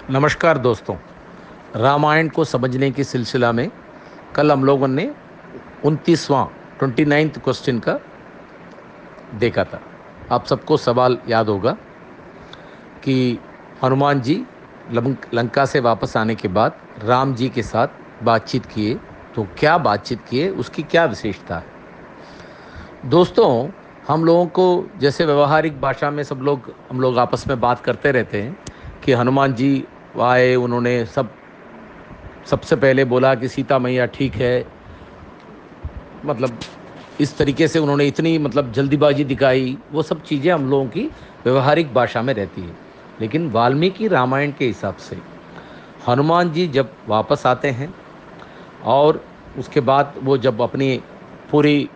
नमस्कार दोस्तों। रामायण को समझने की सिलसिला में कल हम लोगों ने 29वां 29th क्वेश्चन का देखा था। आप सबको सवाल याद होगा कि हनुमान जी लंका से वापस आने के बाद राम जी के साथ बातचीत किए, तो क्या बातचीत किए, उसकी क्या विशेषता है। दोस्तों, हम लोगों को जैसे व्यवहारिक भाषा में हम लोग आपस में बात करते रहते हैं कि हनुमान जी आए, उन्होंने सबसे पहले बोला कि सीता मैया ठीक है। मतलब इस तरीके से उन्होंने इतनी जल्दीबाजी दिखाई, वो सब चीज़ें हम लोगों की व्यवहारिक भाषा में रहती है। लेकिन वाल्मीकि रामायण के हिसाब से हनुमान जी जब वापस आते हैं और उसके बाद वो जब अपनी पूरी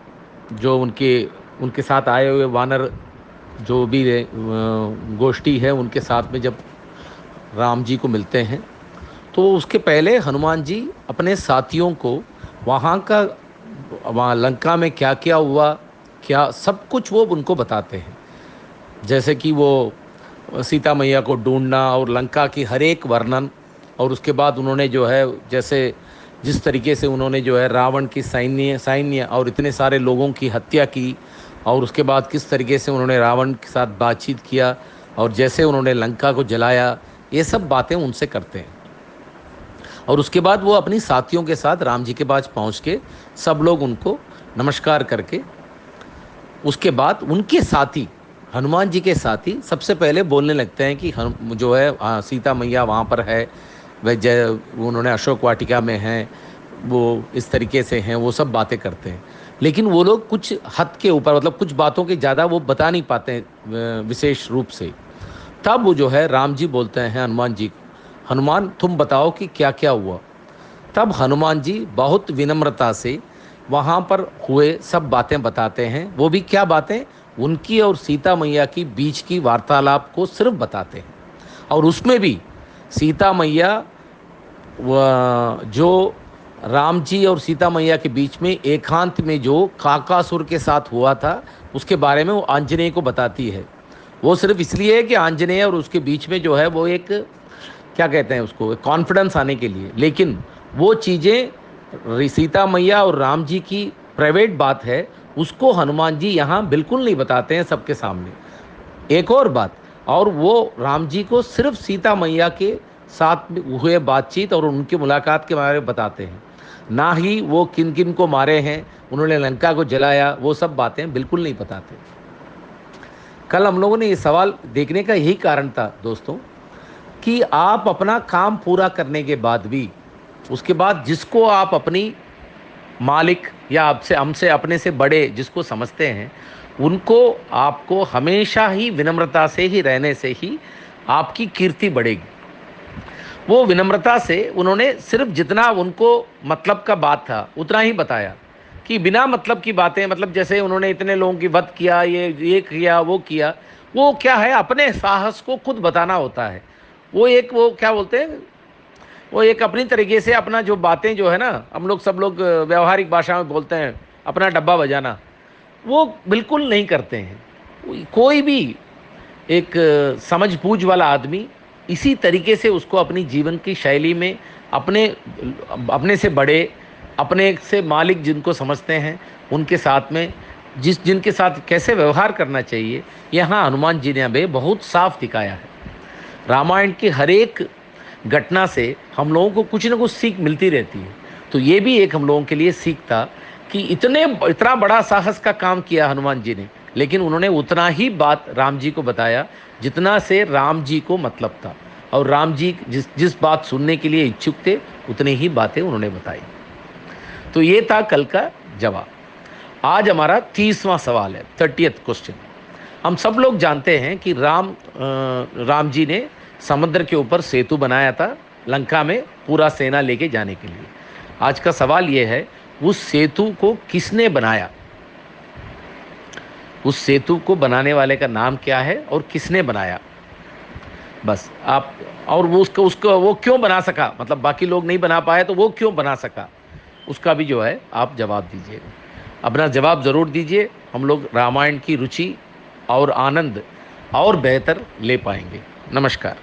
जो उनके उनके साथ आए हुए वानर जो भी गोष्ठी है, उनके साथ में जब राम जी को मिलते हैं, तो उसके पहले हनुमान जी अपने साथियों को वहाँ लंका में क्या क्या हुआ, क्या सब कुछ वो उनको बताते हैं। जैसे कि वो सीता मैया को ढूंढना और लंका की हर एक वर्णन, और उसके बाद उन्होंने जो है जैसे जिस तरीके से उन्होंने जो है रावण की सैन्य सैन्य और इतने सारे लोगों की हत्या की, और उसके बाद किस तरीके से उन्होंने रावण के साथ बातचीत किया और जैसे उन्होंने लंका को जलाया, ये सब बातें उनसे करते हैं। और उसके बाद वो अपनी साथियों के साथ राम जी के पास पहुंच के सब लोग उनको नमस्कार करके, उसके बाद उनके साथी हनुमान जी के साथी सबसे पहले बोलने लगते हैं कि हम जो है सीता मैया वहाँ पर है, वह जय उन्होंने अशोक वाटिका में हैं, वो इस तरीके से हैं, वो सब बातें करते हैं। लेकिन वो लोग कुछ हद के ऊपर, कुछ बातों के ज़्यादा वो बता नहीं पाते हैं, विशेष रूप से। तब वो जो है राम जी बोलते हैं हनुमान जी को, हनुमान तुम बताओ कि क्या क्या हुआ। तब हनुमान जी बहुत विनम्रता से वहाँ पर हुए सब बातें बताते हैं। वो भी क्या बातें, उनकी और सीता मैया की बीच की वार्तालाप को सिर्फ बताते हैं। और उसमें भी सीता मैया जो राम जी और सीता मैया के बीच में एकांत में जो काकासुर के साथ हुआ था, उसके बारे में वो आंजनेय को बताती है। वो सिर्फ इसलिए है कि आंजनेय और उसके बीच में जो है वो एक, क्या कहते हैं उसको, कॉन्फिडेंस आने के लिए। लेकिन वो चीज़ें सीता मैया और राम जी की प्राइवेट बात है, उसको हनुमान जी यहाँ बिल्कुल नहीं बताते हैं सबके सामने। एक और बात, और वो राम जी को सिर्फ सीता मैया के साथ हुए बातचीत और उनकी मुलाकात के बारे में बताते हैं, ना ही वो किन किन को मारे हैं, उन्होंने लंका को जलाया, वो सब बातें बिल्कुल नहीं बताते। कल हम लोगों ने ये सवाल देखने का यही कारण था दोस्तों, कि आप अपना काम पूरा करने के बाद भी उसके बाद जिसको आप अपनी मालिक या आपसे हमसे अपने से बड़े जिसको समझते हैं, उनको आपको हमेशा ही विनम्रता से ही रहने से ही आपकी कीर्ति बढ़ेगी। वो विनम्रता से उन्होंने सिर्फ जितना उनको मतलब का बात था उतना ही बताया, कि बिना मतलब की बातें, जैसे उन्होंने इतने लोगों की वध किया, ये किया वो किया, वो क्या है, अपने साहस को खुद बताना होता है। वो क्या बोलते हैं, वो एक अपनी तरीके से अपना जो बातें जो है ना, हम लोग सब लोग व्यवहारिक भाषा में बोलते हैं अपना डब्बा बजाना, वो बिल्कुल नहीं करते हैं। कोई भी एक समझ बूझ वाला आदमी इसी तरीके से उसको अपनी जीवन की शैली में अपने अपने से बड़े, अपने से मालिक जिनको समझते हैं, उनके साथ में जिनके साथ कैसे व्यवहार करना चाहिए, यहाँ हनुमान जी ने हमें बहुत साफ दिखाया है। रामायण की हर एक घटना से हम लोगों को कुछ ना कुछ सीख मिलती रहती है। तो ये भी एक हम लोगों के लिए सीख था कि इतना बड़ा साहस का काम किया हनुमान जी ने, लेकिन उन्होंने उतना ही बात राम जी को बताया जितना से राम जी को मतलब था, और राम जी जिस जिस बात सुनने के लिए इच्छुक थे उतनी ही बातें उन्होंने बताई। तो ये था कल का जवाब। आज हमारा 30वां सवाल है, 30th क्वेश्चन। हम सब लोग जानते हैं कि राम जी ने समुद्र के ऊपर सेतु बनाया था लंका में पूरा सेना लेके जाने के लिए। आज का सवाल यह है, उस सेतु को किसने बनाया, उस सेतु को बनाने वाले का नाम क्या है और किसने बनाया। बस आप, और वो उसको उसको वो क्यों बना सका, बाकी लोग नहीं बना पाए तो वो क्यों बना सका, उसका भी जो है आप जवाब दीजिएगा। अपना जवाब ज़रूर दीजिए, हम लोग रामायण की रुचि और आनंद और बेहतर ले पाएंगे। नमस्कार।